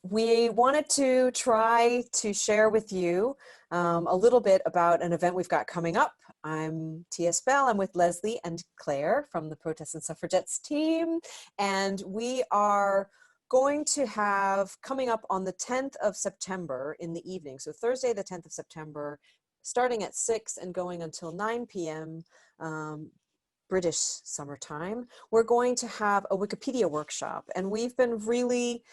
We wanted to try to share with you a little bit about an event we've got coming up. I'm T.S. Beall. I'm with Lesley and Clare from the Protests and Suffragettes team, and we are going to have coming up on the 10th of September in the evening. So Thursday, the 10th of September, starting at 6 and going until 9 p.m. British summertime, we're going to have a Wikipedia workshop, and we've been really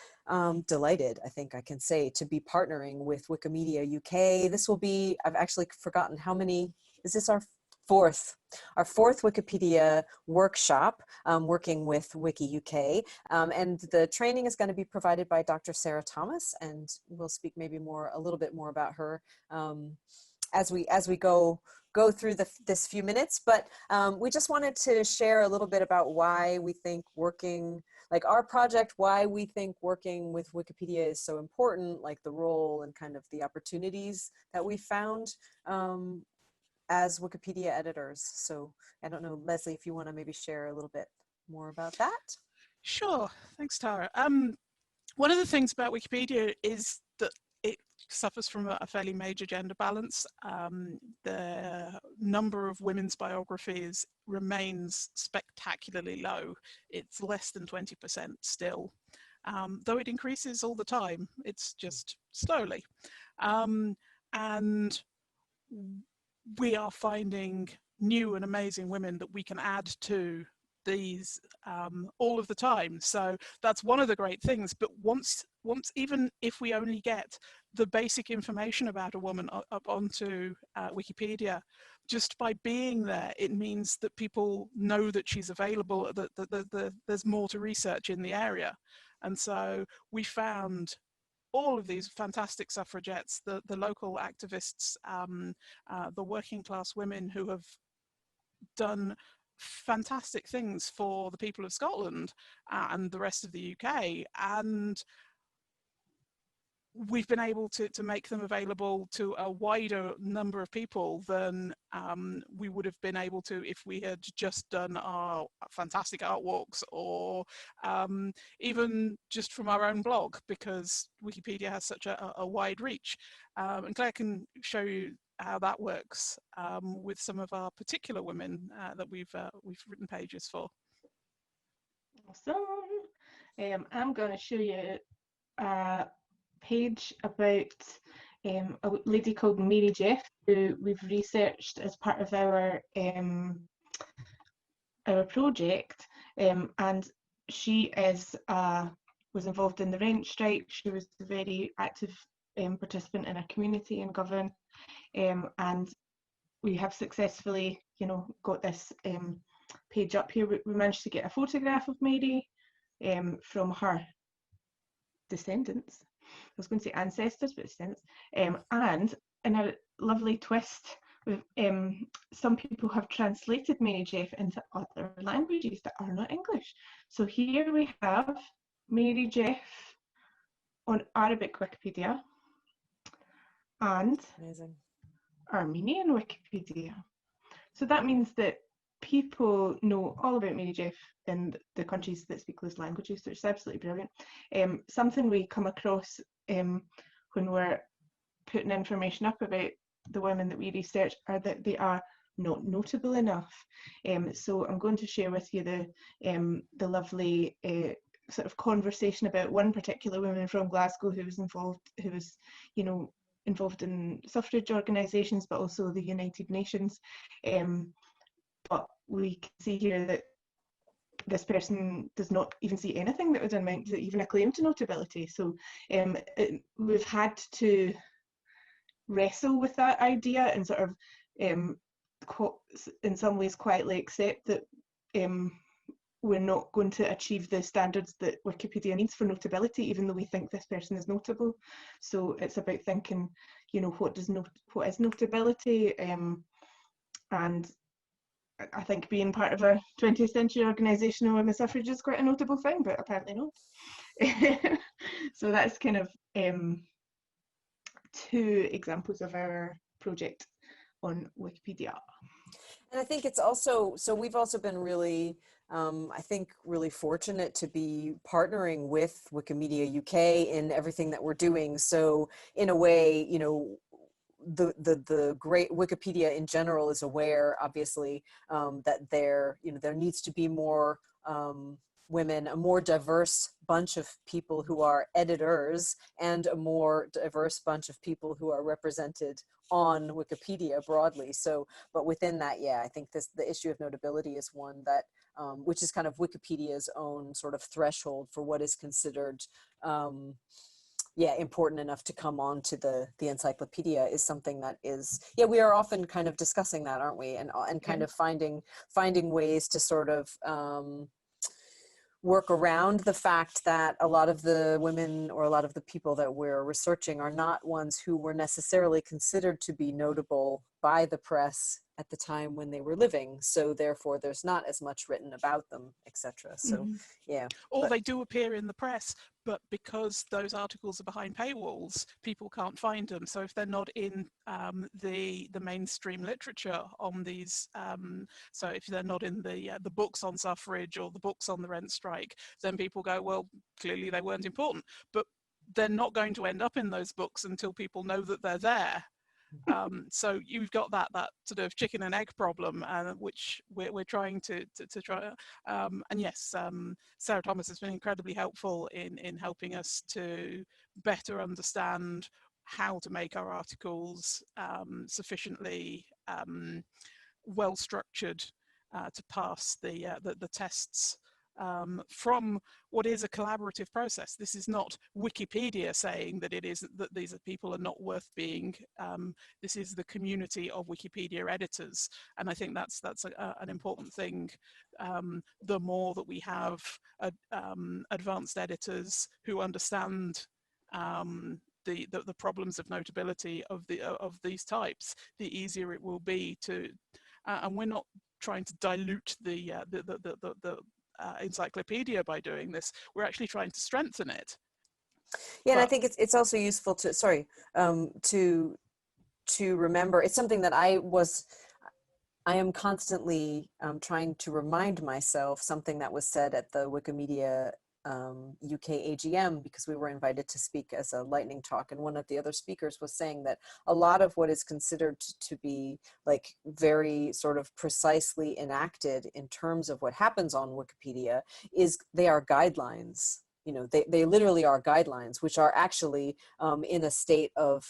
delighted, I think I can say, to be partnering with Wikimedia UK. This will be, I've actually forgotten how many, is this our fourth Wikipedia workshop, working with Wiki UK, and the training is going to be provided by Dr. Sarah Thomas, and we'll speak maybe a little bit more about her as we go through this few minutes. But we just wanted to share a little bit about why we think working, like our project, why we think working with Wikipedia is so important, like the role and kind of the opportunities that we found as Wikipedia editors. So I don't know, Lesley, if you want to maybe share a little bit more about that. Sure, thanks, Tara. One of the things about Wikipedia is that it suffers from a fairly major gender balance. The number of women's biographies remains spectacularly low. It's less than 20% still, though it increases all the time. It's just slowly. And we are finding new and amazing women that we can add to these all of the time. So that's one of the great things. But once even if we only get the basic information about a woman up onto Wikipedia, just by being there, it means that people know that she's available, that there's more to research in the area. And so we found all of these fantastic suffragettes, the local activists, the working class women who have done fantastic things for the people of Scotland and the rest of the UK, and we've been able to make them available to a wider number of people than we would have been able to if we had just done our fantastic art walks, or even just from our own blog, because Wikipedia has such a wide reach. And Claire can show you how that works with some of our particular women that we've written pages for. Awesome. I'm going to show you a page about a lady called Mary Jeff, who we've researched as part of our project, and she was involved in the rent strike. She was a very active participant in our community in Govan, and we have successfully, got this page up here. We managed to get a photograph of Mary from her descendants. I was going to say ancestors, but descendants. And in a lovely twist, some people have translated Mary Jeff into other languages that are not English. So here we have Mary Jeff on Arabic Wikipedia and Amazing. Armenian Wikipedia. So that means that people know all about Mary Jeff in the countries that speak those languages, so it's absolutely brilliant. Something we come across when we're putting information up about the women that we research are that they are not notable enough. So I'm going to share with you the lovely sort of conversation about one particular woman from Glasgow who was involved in suffrage organisations, but also the United Nations. But we can see here that this person does not even see anything that would amount to even a claim to notability. So we've had to wrestle with that idea and sort of in some ways quietly accept that we're not going to achieve the standards that Wikipedia needs for notability, even though we think this person is notable. So it's about thinking, what is notability, and I think being part of a 20th century organisation of women's suffrage is quite a notable thing, but apparently not. So that's kind of two examples of our project on Wikipedia. And I think it's also, so we've also been really I think, really fortunate to be partnering with Wikimedia UK in everything that we're doing. So in a way, you know, the great Wikipedia in general is aware, obviously, that there, you know, there needs to be more women, a more diverse bunch of people who are editors, and a more diverse bunch of people who are represented on Wikipedia broadly. So, but within that, yeah, I think the issue of notability is one that, which is kind of Wikipedia's own sort of threshold for what is considered, yeah, important enough to come on to the encyclopedia, is something that is, yeah, we are often kind of discussing that, aren't we? And kind of finding ways to sort of work around the fact that a lot of the women, or a lot of the people that we're researching, are not ones who were necessarily considered to be notable by the press at the time when they were living. So therefore there's not as much written about them, etc. So yeah. Or they do appear in the press, but because those articles are behind paywalls, people can't find them. So if they're not in the mainstream literature on these, so if they're not in the books on suffrage or the books on the rent strike, then people go, well, clearly they weren't important. But they're not going to end up in those books until people know that they're there. So you've got that sort of chicken and egg problem, which we're trying to try. And yes, Sarah Thomas has been incredibly helpful in helping us to better understand how to make our articles sufficiently well structured to pass the tests. From what is a collaborative process. This is not Wikipedia saying that it is that these people are not worth being. This is the community of Wikipedia editors, and I think that's an important thing. The more that we have advanced editors who understand the problems of notability of these types, the easier it will be to. And we're not trying to dilute the encyclopedia by doing this. We're actually trying to strengthen it. Yeah, and I think it's also useful to to remember. It's something that I am constantly trying to remind myself, something that was said at the Wikimedia UK AGM, because we were invited to speak as a lightning talk, and one of the other speakers was saying that a lot of what is considered to be like very sort of precisely enacted in terms of what happens on Wikipedia they are guidelines. You know, they literally are guidelines, which are actually in a state of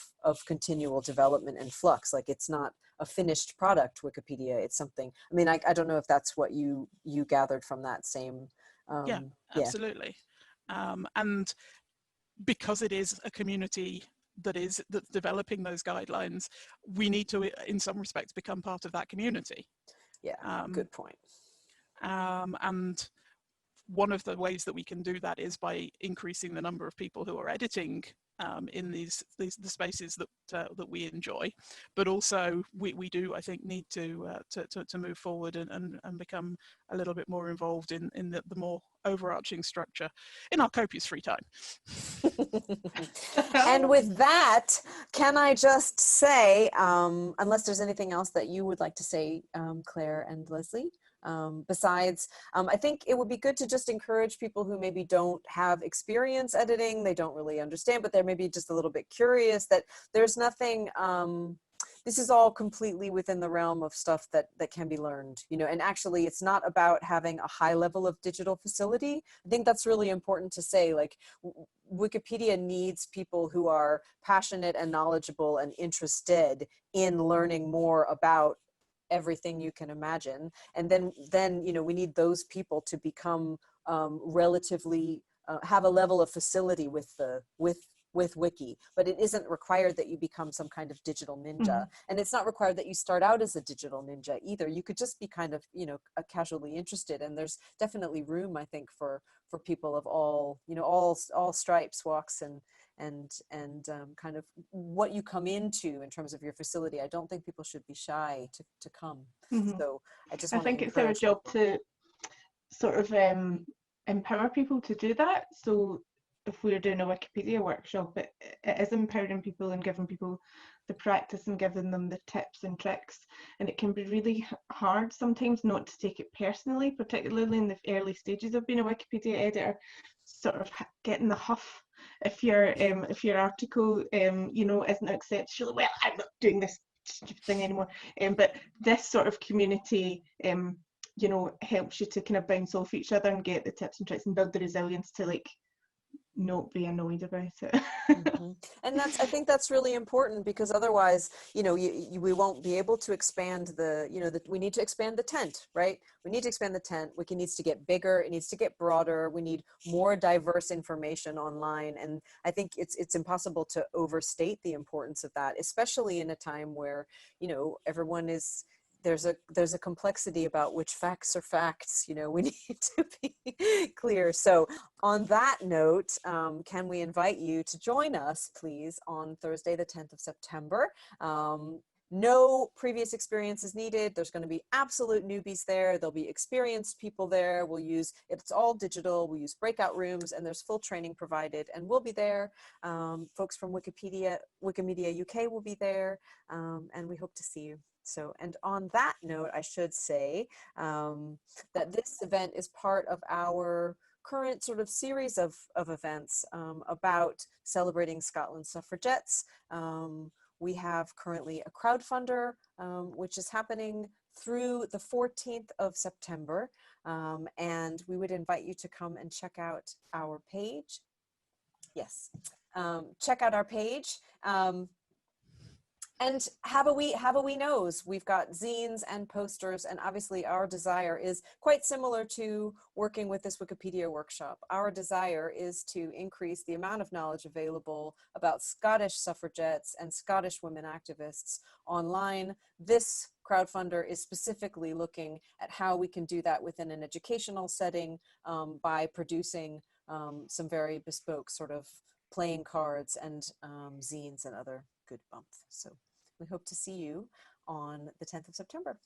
continual development and flux. Like, it's not a finished product, Wikipedia. It's something, I mean, I don't know if that's what you gathered from that same yeah, absolutely. And because it is a community that's developing those guidelines, we need to, in some respects, become part of that community. Yeah, good point. And one of the ways that we can do that is by increasing the number of people who are editing in the spaces that we enjoy, but also we do, I think, need to move forward and become a little bit more involved in the more overarching structure in our copious free time. And with that, can I just say, unless there's anything else that you would like to say, Claire and Lesley, besides, I think it would be good to just encourage people who maybe don't have experience editing, they don't really understand, but they're maybe just a little bit curious, that there's nothing, this is all completely within the realm of stuff that can be learned, you know, and actually it's not about having a high level of digital facility. I think that's really important to say. Like, Wikipedia needs people who are passionate and knowledgeable and interested in learning more about everything you can imagine, and then you know, we need those people to become relatively have a level of facility with Wiki, but it isn't required that you become some kind of digital ninja, and it's not required that you start out as a digital ninja either. You could just be kind of, you know, casually interested, and there's definitely room, I think, for people of all, you know, all stripes, walks, and kind of what you come into in terms of your facility. I don't think people should be shy to come. So I think it's our job to sort of empower people to do that. So if we were doing a Wikipedia workshop, it is empowering people and giving people the practice and giving them the tips and tricks. And it can be really hard sometimes not to take it personally, particularly in the early stages of being a Wikipedia editor, sort of getting the huff if your article you know, isn't accepted. You're like, well, I'm not doing this stupid thing anymore. But this sort of community you know, helps you to kind of bounce off each other and get the tips and tricks and build the resilience to like not be annoyed about it. Mm-hmm. And I think that's really important, because otherwise, you know, we won't be able to expand we need to expand the tent, right? We need to expand the tent. Wiki needs to get bigger. It needs to get broader. We need more diverse information online. And I think it's impossible to overstate the importance of that, especially in a time where, you know, everyone is, there's a complexity about which facts are facts. You know, we need to be clear. So on that note, can we invite you to join us, please, on Thursday, the 10th of September? No previous experience is needed. There's going to be absolute newbies there. There'll be experienced people there. It's all digital. We'll use breakout rooms, and there's full training provided, and we'll be there. Folks from Wikimedia UK will be there, and we hope to see you. So, and on that note, I should say that this event is part of our current sort of series of events about celebrating Scotland's suffragettes. We have currently a crowdfunder, which is happening through the 14th of September. And we would invite you to come and check out our page. Yes, check out our page. And have a wee nose. We've got zines and posters, and obviously our desire is quite similar to working with this Wikipedia workshop. Our desire is to increase the amount of knowledge available about Scottish suffragettes and Scottish women activists online. This crowdfunder is specifically looking at how we can do that within an educational setting by producing some very bespoke sort of playing cards and zines and other good bumps. So we hope to see you on the 10th of September.